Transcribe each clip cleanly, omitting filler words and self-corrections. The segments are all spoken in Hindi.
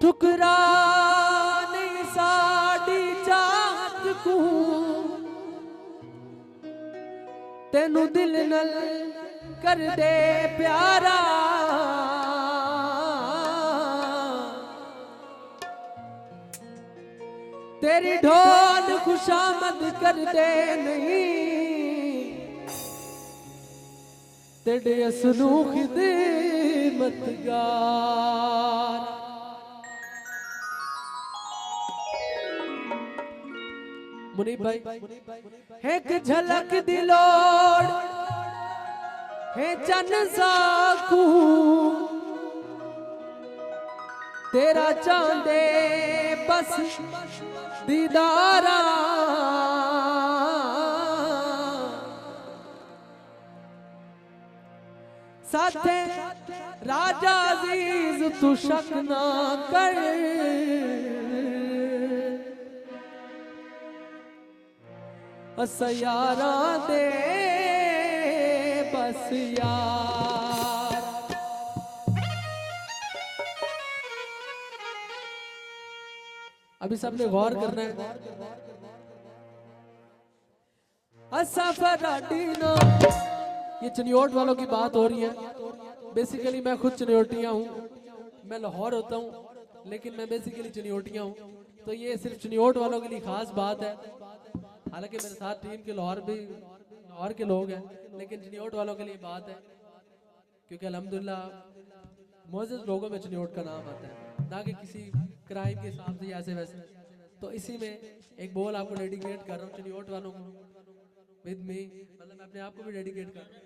ठुकरा नहीं साड़ी चाहत को तेनू दिल नल कर दे प्यारा तेरी ढोल खुशामद कर दे नहीं तेरे असनू खिदमतगार मुनीब भाई एक झलक दिलोड़ है चन साकू तेरा चांदे बस दीदारा साथे राजा अजीज तू शक ना कर असयारा दे बस यार। अभी सबने गौर करना है। असफराडीना ये चनियोट वालों की बात हो रही है। बेसिकली मैं खुद चनियोटिया हूँ, मैं लाहौर होता हूँ लेकिन मैं बेसिकली चनियोटिया हूँ, तो ये सिर्फ चनियोट वालों के लिए खास बात है। हालांकि मेरे साथ टीम के लाहौर के लोग हैं, लेकिन चनियोट वालों के लिए बात है क्योंकि अल्हम्दुलिल्लाह मोअज़्ज़ज़ लोगों में चनियोट का नाम आता है, ना कि किसी क्राइम के हिसाब से ऐसे वैसे। तो इसी में एक बोल आपको डेडिकेट कर रहा हूँ चनियोट वालों को, विद मी, मतलब मैं अपने आप को भी डेडिकेट कर रहा हूँ।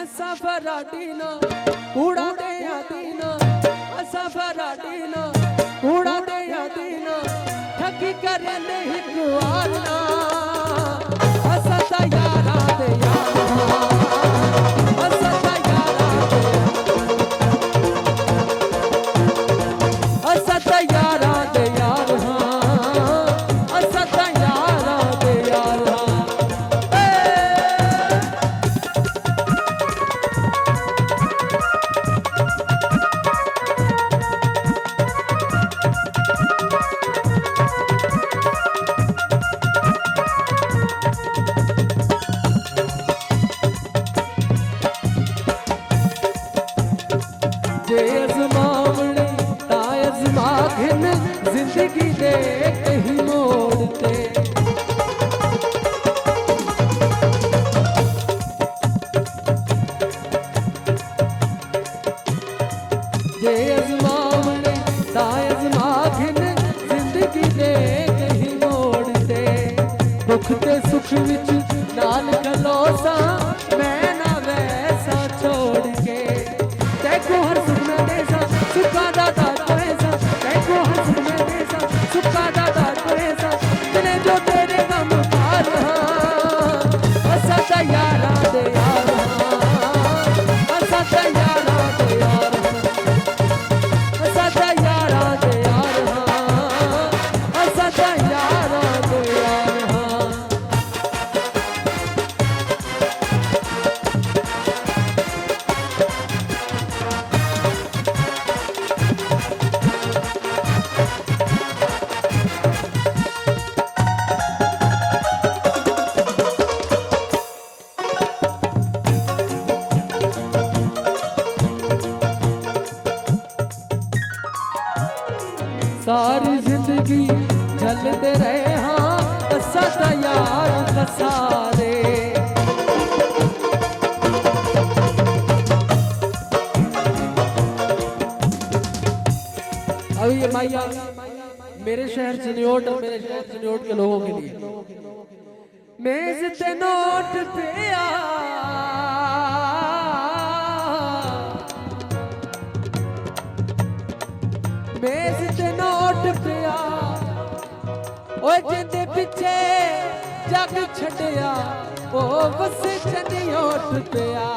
असफराडीना कूड़ा दे यादीना, असफराडीना कूड़ा दे यादीना, ठगी करे नहीं कुआरना, असता यारा दे यारा, असता यारा दे यारा, असता यारा दे यारा, असता यारा दे यारा। जिंदगी दे कहीं मोड़ते जे अज़मावने तायज़मा घिन जिंदगी दे कहीं मोड़ते दुख ते सुख विच नाल खलोसा मैं ना वैसा छोड़ के देखो हर सुख में देसा सुखा दादा कोसा देखो हर सुख में देसा सुखा दादा कोसा तने जो तेरे गम पार असता यारा दे यारा असता यारा दे यारा असता यारा दे यारा असता यारा दे यारा। सारी जिंदगी झलते रहे हाँ सदा यार कसारे अभी ये माइया मेरे शहर चनियोट और मेरे शहर चनियोट के लोगों के लिए मेज ते नोट पे मेज ते नोट पिया ओए जिंदे पिछे जग छड़िया ओ बस चनियोट पिया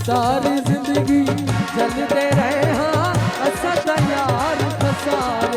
सारी जिंदगी चलते रहे हाँ असद यार फसारे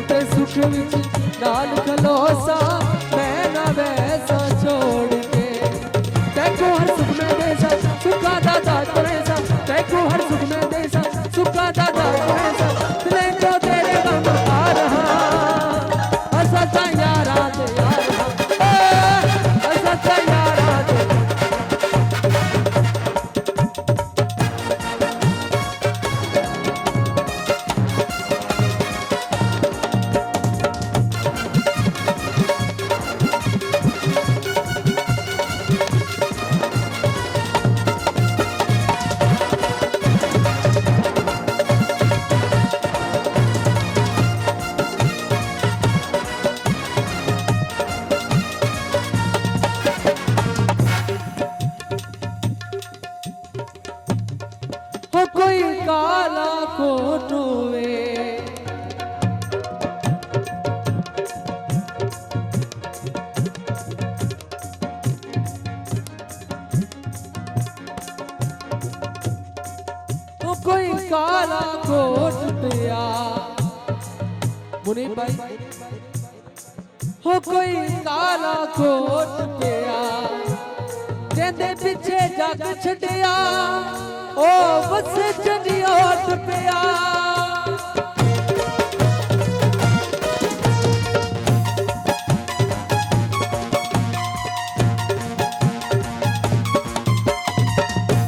ते सुख विच नाल खलोसा मैं ना वैसा छोड़ के देखो हर सुख में देसा सुखा दादा तुरेसा देखो हर सुख में देसा सुखा दादा तुरेसा दिले जो तेरे गम आ रहा हंसता यारा दे हंसता यारा दे कोई काला कोट वे कोई काला कोट पिया मुनीब भाई हो कोई काला कोट पिया जेंदे पीछे जग छड़िया ओ बस चनियोट पिया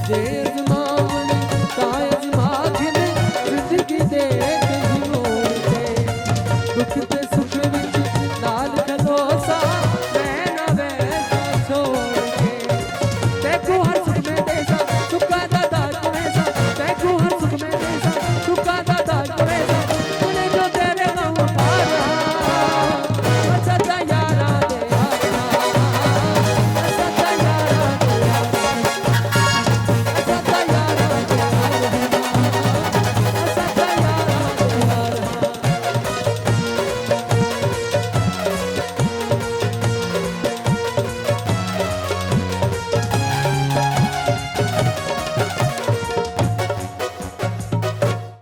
जे अजमावनी ताय अजमा जिंदगी दे